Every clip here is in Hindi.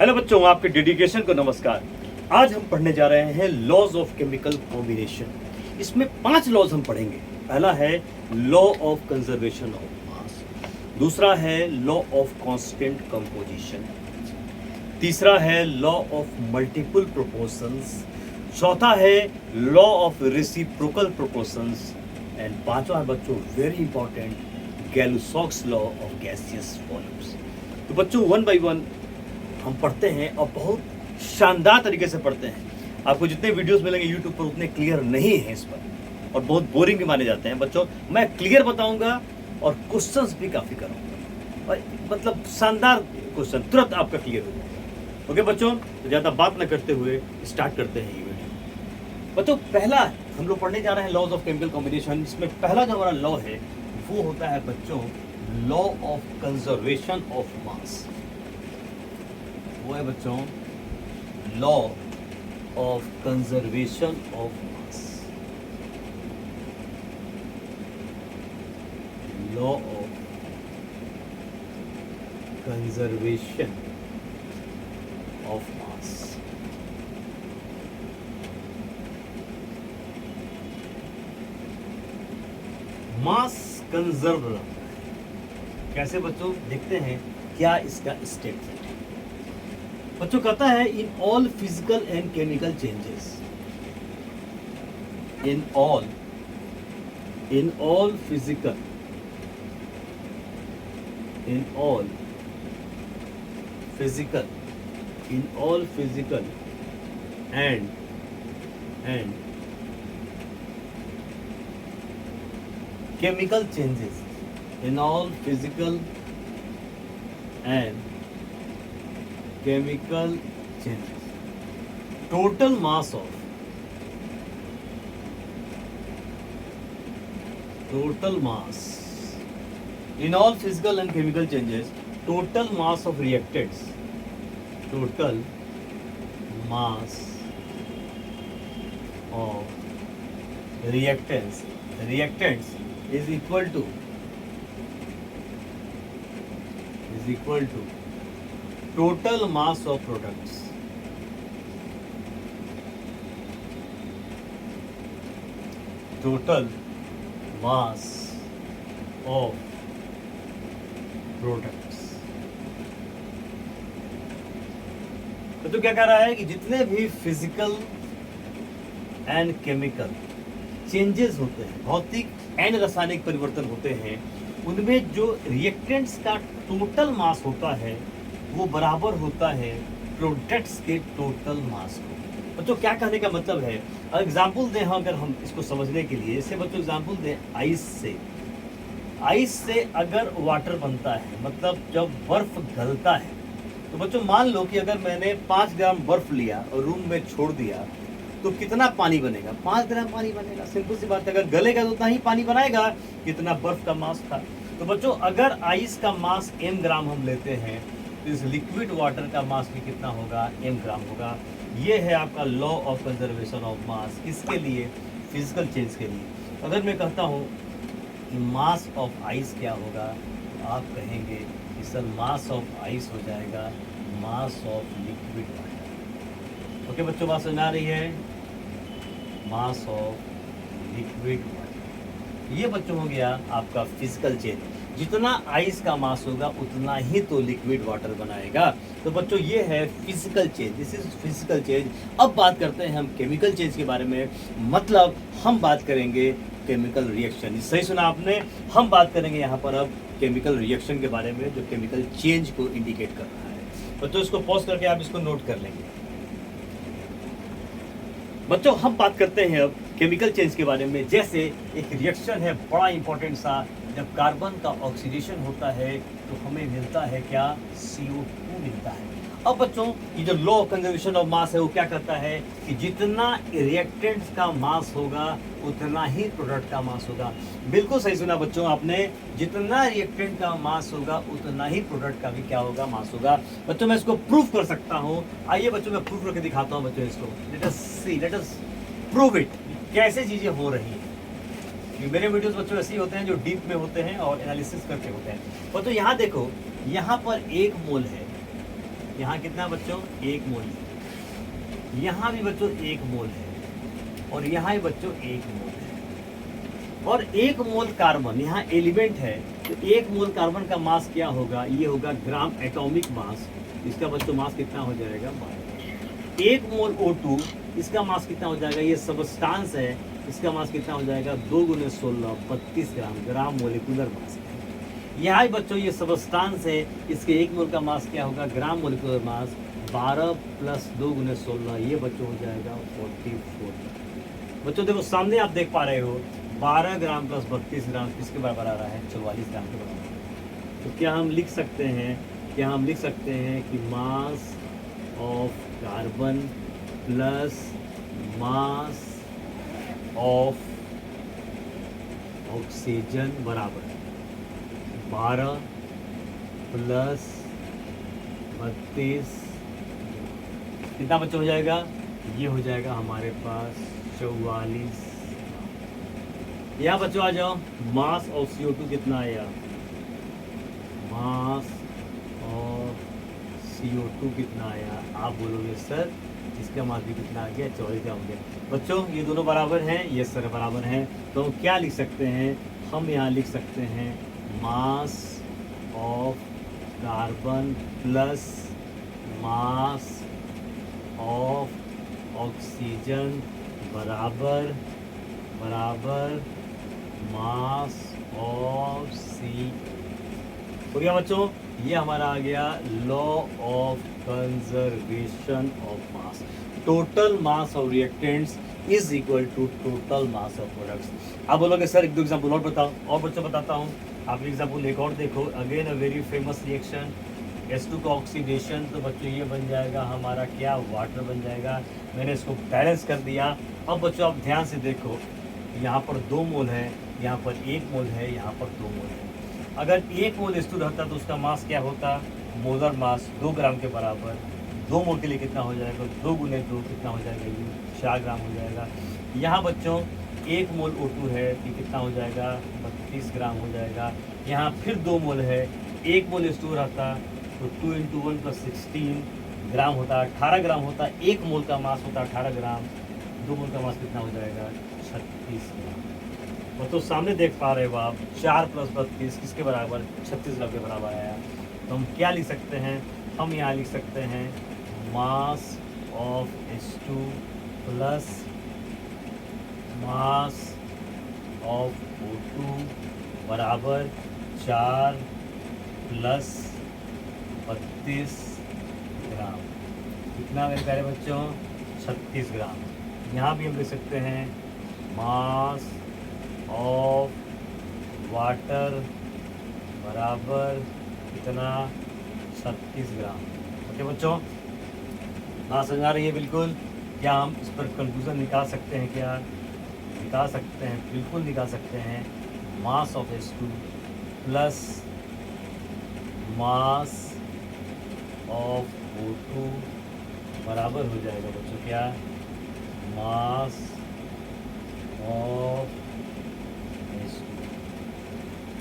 हेलो बच्चों, आपके डेडिकेशन को नमस्कार। आज हम पढ़ने जा रहे हैं लॉज ऑफ केमिकल कॉम्बिनेशन। इसमें 5 लॉज हम पढ़ेंगे। पहला है लॉ ऑफ कंजर्वेशन ऑफ मास, दूसरा है लॉ ऑफ कांस्टेंट कंपोजिशन, तीसरा है लॉ ऑफ मल्टीपल प्रोपोर्शंस, चौथा है law of reciprocal proportions and पांचवा बच्चों very important Gay Lussac's law of gaseous volumes. तो बच्चों 1 बाय 1 हम पढ़ते हैं और बहुत शानदार तरीके से पढ़ते हैं। आपको जितने वीडियोस मिलेंगे यूट्यूब पर उतने क्लियर नहीं है इस पर और बहुत बोरिंग भी माने जाते हैं। बच्चों मैं क्लियर बताऊंगा और क्वेश्चंस भी काफ़ी करूंगा और मतलब शानदार क्वेश्चन तुरंत आपका क्लियर हो जाएगा। ओके बच्चों, तो ज़्यादा बात न करते हुए स्टार्ट करते हैं ये वीडियो। बच्चों पहला हम लोग पढ़ने जा रहे हैं लॉज ऑफ केमिकल कॉम्बिनेशन। इसमें पहला जो हमारा लॉ है वो होता है बच्चों लॉ ऑफ कंजर्वेशन ऑफ मास। वो है बच्चों law of conservation of mass. Law of conservation of mass. Mass conserve कैसे बच्चों देखते हैं क्या इसका स्टेटमेंट है। बच्चों कहता है in all physical and chemical changes, in all physical and chemical changes, in all physical and chemical changes, total mass of in all physical and chemical changes, total mass of reactants, total mass of reactants is equal to total mass of products, total mass of products। तो क्या कह रहा है कि जितने भी फिजिकल एंड केमिकल चेंजेस होते हैं, भौतिक एंड रासायनिक परिवर्तन होते हैं, उनमें जो रिएक्टेंट्स का टोटल मास होता है वो बराबर होता है प्रोडक्ट्स के टोटल मास को। बच्चों क्या कहने का मतलब है, एग्जाम्पल दें हम अगर हम इसको समझने के लिए, इससे बच्चों एग्जाम्पल दें आइस से अगर वाटर बनता है, मतलब जब बर्फ गलता है, तो बच्चों मान लो कि अगर मैंने 5 ग्राम बर्फ लिया और रूम में छोड़ दिया तो कितना पानी बनेगा? 5 ग्राम पानी बनेगा। सिंपल सी बात है, अगर गलेगा तो उतना ही पानी बनाएगा कितना बर्फ का मास था। तो बच्चों अगर आइस का मास m ग्राम हम लेते हैं तो इस लिक्विड वाटर का मास भी कितना होगा? m ग्राम होगा। ये है आपका लॉ ऑफ कंजर्वेशन ऑफ मास। किसके लिए? फिजिकल चेंज के लिए। अगर मैं कहता हूँ कि मास ऑफ आइस क्या होगा, आप कहेंगे कि सर मास ऑफ आइस हो जाएगा mass of liquid water. Okay बच्चों बात सुना रही है? Mass of liquid water. ये बच्चों हो गया आपका फिजिकल चेंज। जितना आइस का मास होगा उतना ही तो लिक्विड वाटर बनाएगा। तो बच्चों ये है physical change, this is physical change. अब बात करते हैं हम केमिकल चेंज के बारे में, मतलब हम बात करेंगे केमिकल रिएक्शन। सही सुना आपने, हम बात करेंगे यहाँ पर अब केमिकल रिएक्शन के बारे में जो केमिकल चेंज को इंडिकेट कर रहा है। बच्चों इसको पॉज करके आप इसको नोट कर लेंगे। बच्चों हम बात करते हैं अब केमिकल चेंज के बारे में। जैसे एक रिएक्शन है बड़ा इंपॉर्टेंट सा, जब कार्बन का ऑक्सीडेशन होता है तो हमें मिलता है क्या? CO2 मिलता है। अब बच्चों ये जो लॉ ऑफ कंजर्वेशन ऑफ मास है वो क्या कहता है कि जितना रिएक्टेंट्स का मास होगा उतना ही प्रोडक्ट का मास होगा। बिल्कुल सही सुना बच्चों आपने, जितना रिएक्टेंट का मास होगा उतना ही प्रोडक्ट का भी क्या होगा? मास होगा। बच्चों मैं इसको प्रूफ कर सकता हूँ। आइए बच्चों मैं प्रूफ करके दिखाता हूँ बच्चों इसको। लेट अस प्रूव इट, कैसे चीजें हो रही हैं। मेरे वीडियोस बच्चों ऐसे ही होते हैं जो डीप में होते हैं और एनालिसिस करके होते हैं। बच्चों यहाँ देखो, यहाँ पर 1 मोल है, यहाँ कितना बच्चों 1 मोल, यहाँ भी बच्चों 1 मोल है, और यहाँ भी बच्चों 1 मोल है। और 1 मोल कार्बन यहाँ एलिमेंट है, तो 1 मोल कार्बन का मास क्या होगा, ये होगा ग्राम एटॉमिक मास। इसका बच्चों मास कितना हो जाएगा 12। 1 मोल O2 इसका मास कितना हो जाएगा, ये सबस्टांस है, इसका मास कितना हो जाएगा 2 × 16 32 ग्राम, ग्राम मोलिकुलर मास है। यहाँ बच्चों ये सबस्टांस है, इसके 1 मोल का मास क्या होगा, ग्राम मोलिकुलर मास 12 + 2 × 16, ये बच्चों हो जाएगा 44। बच्चों देखो सामने आप देख पा रहे हो 12 ग्राम + 32 ग्राम किसके बराबर आ रहा है, 44 ग्राम के बराबर। तो क्या हम लिख सकते हैं कि mass of carbon plus mass of oxygen बराबर 12 + 32 कितना बच्चों हो जाएगा, ये हो जाएगा हमारे पास 44। यहाँ बच्चों आ जाओ, मास ऑफ CO2 कितना आया, मास ऑफ CO2 कितना आया, आप बोलोगे सर इसका मास भी कितना आ गया, 44 ग्राम हो गया। बच्चों ये दोनों बराबर हैं, ये सर बराबर हैं, तो हम क्या लिख सकते हैं, हम यहाँ लिख सकते हैं mass of carbon plus mass of oxygen बराबर मास ऑफ C। हो गया बच्चों, ये हमारा आ गया law of conservation of mass. Total mass of reactants is equal to total mass of products. आप बोलोगे सर 1-2 एग्जाम्पल और बताओ, और बच्चों बताता हूँ। आप एग्जाम्पल एक और देखो, again a very famous reaction H2 का ऑक्सीडेशन, तो बच्चों ये बन जाएगा हमारा क्या, वाटर बन जाएगा। मैंने इसको बैलेंस कर दिया। अब बच्चों आप ध्यान से देखो, यहाँ पर 2 मोल है, यहाँ पर 1 मोल है, यहाँ पर 2 मोल है। अगर 1 मोल H2 रहता तो उसका मास क्या होता, मोलर मास 2 ग्राम के बराबर। 2 मोल के लिए कितना हो जाएगा, 2 × 2 कितना हो जाएगा, ये 4 ग्राम हो जाएगा। यहाँ बच्चों 1 मोल O2 है, ये कितना हो जाएगा 32 ग्राम हो जाएगा। यहाँ फिर 2 मोल है, 1 मोल H2 रहता तो 2 × 1 + 16 ग्राम होता, 18 ग्राम होता। 1 मोल का मास होता 18 ग्राम, 2 मोल का मास कितना हो जाएगा 36 ग्राम। तो सामने देख पा रहे हो आप 4 + 32 किसके बराबर, 36 ग्राम के बराबर आया। तो हम क्या लिख सकते हैं, हम यहाँ लिख सकते हैं mass of H2 plus mass of O2 बराबर 4 + 32 ग्राम। कितना मेरे प्यारे बच्चों, 36 ग्राम। यहाँ भी हम लिख सकते हैं मास ऑफ वाटर बराबर कितना, 36 ग्राम। ओके बच्चों, बात समझ आ रही है बिल्कुल। क्या हम इस पर कंक्लूजन निकाल सकते हैं, क्या निकाल सकते हैं, बिल्कुल निकाल सकते हैं। Mass of H2 plus mass of O2 बराबर हो जाएगा बच्चों क्या, मास ऑफ H2।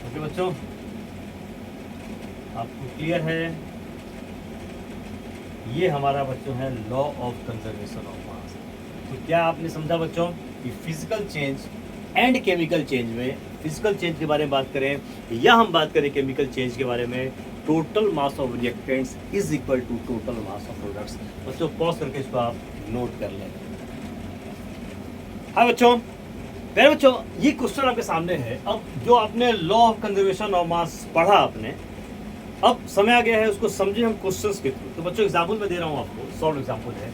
ओके बच्चों, आपको क्लियर है। ये हमारा बच्चों है लॉ ऑफ कंजर्वेशन ऑफ मास। तो क्या आपने समझा बच्चों कि physical change and chemical change में, फिजिकल चेंज के बारे में बात करें या हम बात करें केमिकल चेंज के बारे में, total mass of reactants is equal to total mass of products. बच्चों पॉज करके इसको आप नोट कर लें। हाँ बच्चों, पहले बच्चों ये क्वेश्चन आपके सामने है। अब जो आपने लॉ ऑफ कंजर्वेशन ऑफ मास पढ़ा आपने, अब समय आ गया है उसको समझे हम क्वेश्चंस के थ्रू। तो बच्चों एग्जाम्पल मैं दे रहा हूँ आपको, सॉल्व एग्जाम्पल है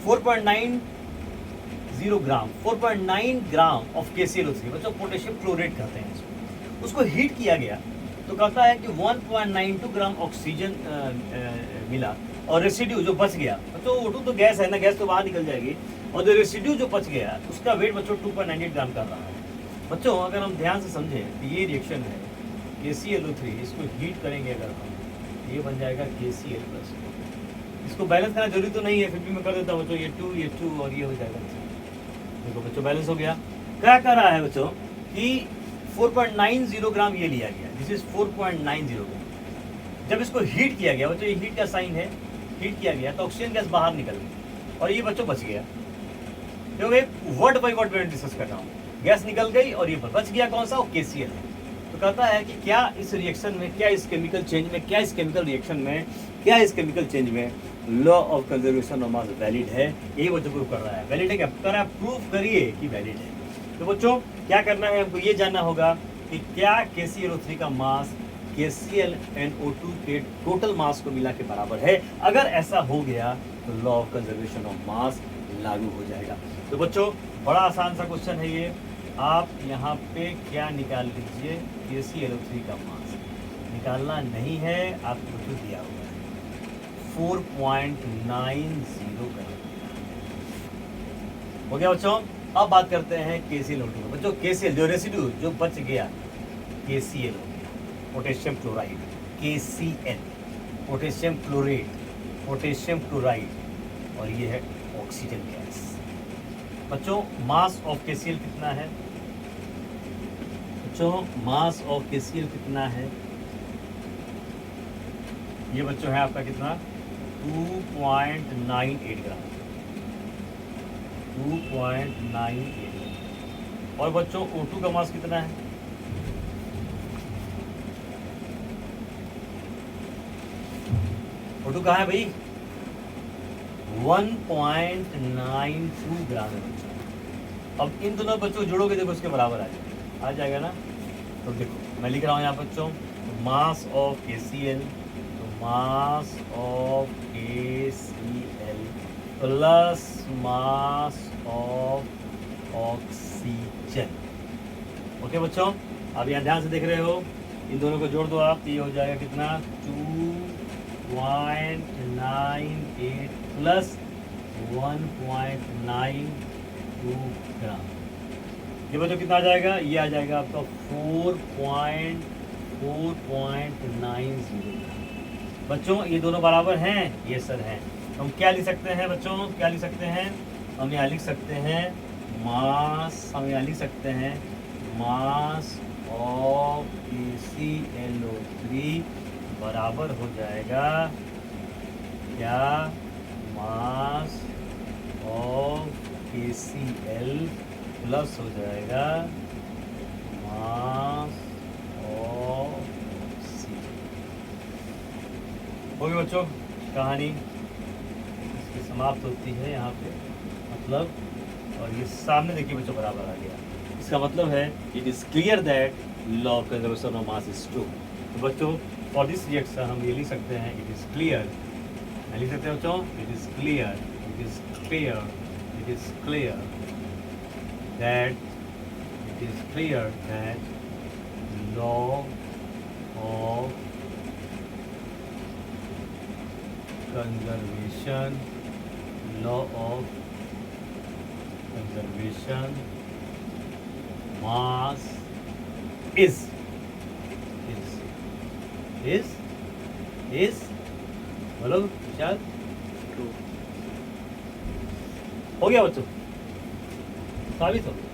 4.90 ग्राम, 4.9 ग्राम ऑफ KClO3। बच्चों पोटेशियम क्लोरेट कहते हैं इसको। उसको हीट किया गया तो कहता है कि 1.92 ग्राम ऑक्सीजन मिला, और रेसिड्यू जो बच गया, बच्चों O2 तो गैस है ना, गैस तो बाहर निकल जाएगी, और जो रेसिड्यू जो बच गया उसका वेट बच्चों 2.98 ग्राम कर रहा है। बच्चों अगर हम ध्यान से समझें तो ये रिएक्शन है KClO3, इसको हीट करेंगे अगर हम, ये बन जाएगा KCl+। इसको बैलेंस करना जरूरी तो नहीं है, फिर भी मैं कर देता हूँ बच्चों, ये 2 और ये हो जाएगा। देखो बच्चों बैलेंस हो गया। क्या कर रहा है बच्चों कि 4.90 ग्राम ये लिया गया, दिस इज 4.90 ग्राम। जब इसको हीट किया गया, बच्चों ये हीट का साइन है, हीट किया गया तो ऑक्सीजन गैस बाहर निकल गई और ये बच्चों बच गया। क्योंकि वर्ड बाई वर्ड में डिस्कस कर रहा हूँ, गैस निकल गई और ये बच गया, कौन सा, वो KCl है। तो कहता है कि क्या इस रिएक्शन में, क्या इस केमिकल चेंज में, क्या इस केमिकल रिएक्शन में, क्या इस केमिकल चेंज में law of conservation of mass valid है। यही बच्चों प्रूव कर रहा है। वैलिड है क्या, कर रहा है, प्रूव करिए कि वैलिड है। तो बच्चों क्या करना है, हमको ये जानना होगा कि क्या KClO3 का मास KClNO2 के टोटल मास को मिला के बराबर है। अगर ऐसा हो गया तो लॉ ऑफ कंजर्वेशन ऑफ मास लागू हो जाएगा। तो बच्चों बड़ा आसान सा क्वेश्चन है ये। आप यहाँ पे क्या निकाल लीजिए, KClO3 का मास निकालना नहीं है, आपको तो दिया हुआ है 4.90 ग्राम। हो गया बच्चों। अब बात करते हैं KClO2। बच्चों KCl जो रेसिड्यू जो बच गया, KCl potassium chloride, KCl potassium chlorate, potassium chloride, और ये है ऑक्सीजन गैस। बच्चों मास ऑफ KCl कितना है, बच्चों मास ऑफ KCl कितना है, ये बच्चों है आपका कितना, 2.98 ग्राम, 2.98। और बच्चों O2 का मास कितना है, O2 कहाँ है भाई, 1.92 ग्राम है बच्चों। अब इन दोनों बच्चों को जोड़ोगे, देखो इसके बराबर आ जाएगा ना। तो देखो मैं लिख रहा हूँ यहाँ बच्चों, मास ऑफ KCl, तो mass of KCl plus mass of oxygen. Okay बच्चों, अब यहाँ ध्यान से देख रहे हो, इन दोनों को जोड़ दो आप, तो ये हो जाएगा कितना, 2.98 प्लस 1.92 ग्राम। ये बच्चों कितना आ जाएगा, ये आ जाएगा आपका 4.90 ग्राम। बच्चों ये दोनों बराबर हैं, ये सर हैं। हम क्या लिख सकते हैं बच्चों, क्या लिख सकते हैं, हम यहाँ लिख सकते हैं मास, हम यहाँ लिख सकते हैं मास ऑफ KClO3 बराबर हो जाएगा क्या, मास ऑफ KCl प्लस हो जाएगा मास ऑफ ऑक्सीजन। हो गई बच्चों कहानी, इसकी समाप्त होती है यहाँ पे, मतलब, और ये सामने देखिए बच्चों बराबर आ गया। इसका मतलब है it is clear that law of conservation of mass is true. तो बच्चों फॉर दिस रिएक्शन हम ये लिख सकते हैं, इट इज़ क्लियर, लिख सकते हैं बच्चों, it is clear, it is clear, it is clear that, it is clear that law of conservation, law of conservation mass is बोलो विशाल, ट्रू। हो गया बच्चों, साबित हो गया।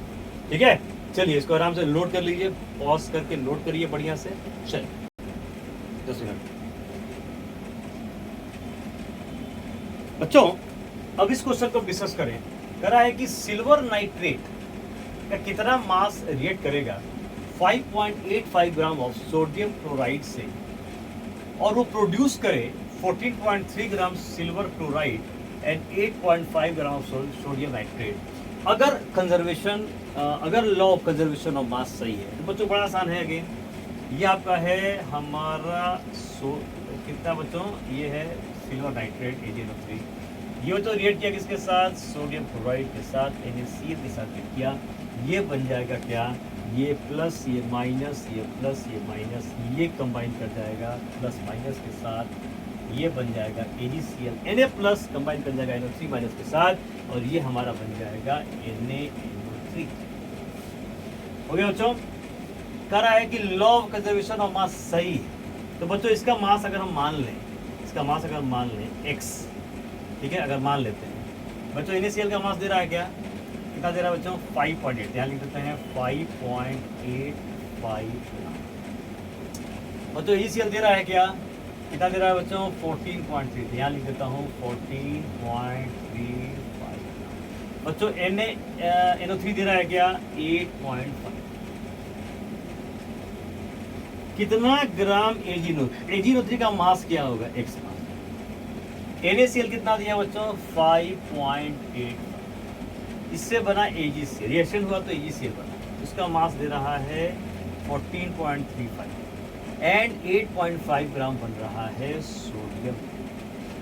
ठीक है, चलिए इसको आराम से नोट कर लीजिए, पॉज करके नोट करिए बढ़िया से। चलिए 10 मिनट बच्चों, अब इस क्वेश्चन को डिस्कस करें। कह रहा है कि सिल्वर नाइट्रेट का कितना मास रिएक्ट करेगा 5.85 ग्राम ऑफ सोडियम क्लोराइड से, और वो प्रोड्यूस करे 14.3 gram silver chloride and 8.5 gram of sodium nitrate. अगर कंजर्वेशन, अगर law of conservation of mass सही है तो बच्चों बड़ा आसान है। अगेन ये आपका है हमारा कितना बच्चों, ये है सिल्वर नाइट्रेट AgNO3। ये तो रिएक्ट किया किसके साथ, सोडियम क्लोराइड के साथ, NaCl के साथ रिएक्ट किया। ये बन जाएगा क्या, ये प्लस, ये माइनस, ये प्लस, ये माइनस, ये कंबाइन कर जाएगा प्लस माइनस के साथ, ये बन जाएगा AgCl, Na प्लस कंबाइन कर जाएगा NO3 माइनस के साथ, और ये हमारा बन जाएगा NaNO3। हो गया बच्चों। कह रहा है कि law of conservation of mass सही है। तो बच्चों इसका मास अगर हम मान लें, इसका मास अगर मान लें x, ठीक है, अगर मान लेते हैं बच्चों, NaCl का मास दे रहा है क्या, कितना दे रहा है बच्चों, 5.8। यहाँ लिख देते हैं 5.85 ग्राम। बच्चों AgCl दे रहा है क्या, कितना दे रहा है बच्चों 14.3, यहाँ लिख देता हूँ 14.35। बच्चों NO3 दे रहा है क्या 8.5। कितना ग्राम AgNO3 का मास क्या होगा x मास। NaCl कितना दिया बच्चों 5.8। इससे बना AgCl, रिएक्शन हुआ तो AgCl बना, उसका मास दे रहा है 14.35 एंड 8.5 ग्राम बन रहा है सोडियम।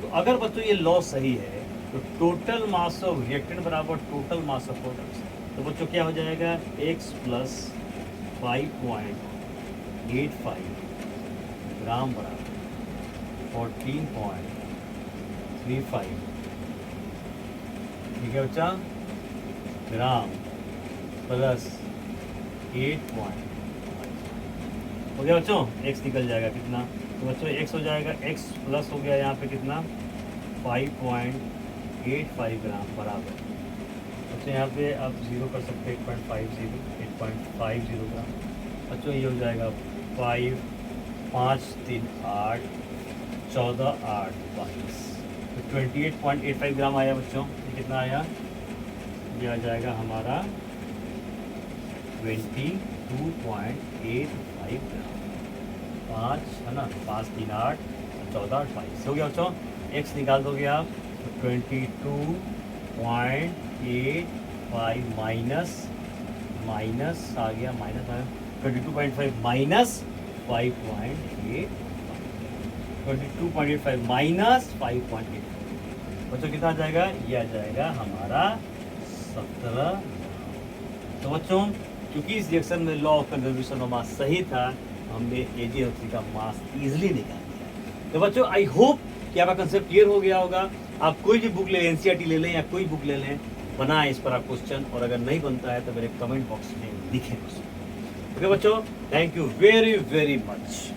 तो अगर बच्चों ये लॉ सही है तो टोटल मास ऑफ रिएक्टेंट बराबर टोटल मास ऑफ प्रोडक्ट। तो बच्चों क्या हो जाएगा x प्लस 5.85 ग्राम बराबर 14.35, ठीक है बच्चा, ग्राम प्लस 8.5 हो गया बच्चों। x निकल जाएगा कितना, तो बच्चों x हो जाएगा x प्लस हो गया यहाँ पे कितना 5.85 ग्राम बराबर बच्चों, यहाँ पे आप जीरो कर सकते हैं 8.50 ग्राम। बच्चों ये हो जाएगा 5 5 3 8 14 8 22, तो 28.85 ग्राम आया बच्चों। ये कितना आया, ये आ जाएगा हमारा 22.85 ग्राम। 5 है ना, 5 3 8 14 8 22 हो गया बच्चों। x निकाल दोगे आप तो 22.85 माइनस आ गया, माइनस 22.5 माइनस 5.8, 22.85 माइनस 5.8 बच्चों कितना आ जाएगा, ये आ जाएगा हमारा 17। तो बच्चों क्योंकि इस रिएक्शन में law of conservation of mass सही था, हमने AgNO3 का मास इजीली निकाल दिया। तो बच्चों आई होप कि आपका कंसेप्ट क्लियर हो गया होगा। आप कोई भी बुक ले लें, NCERT ले लें या कोई बुक ले लें, बनाएं इस पर आप क्वेश्चन, और अगर नहीं बनता है तो मेरे कमेंट बॉक्स में लिखें। ओके बच्चों, thank you very very much.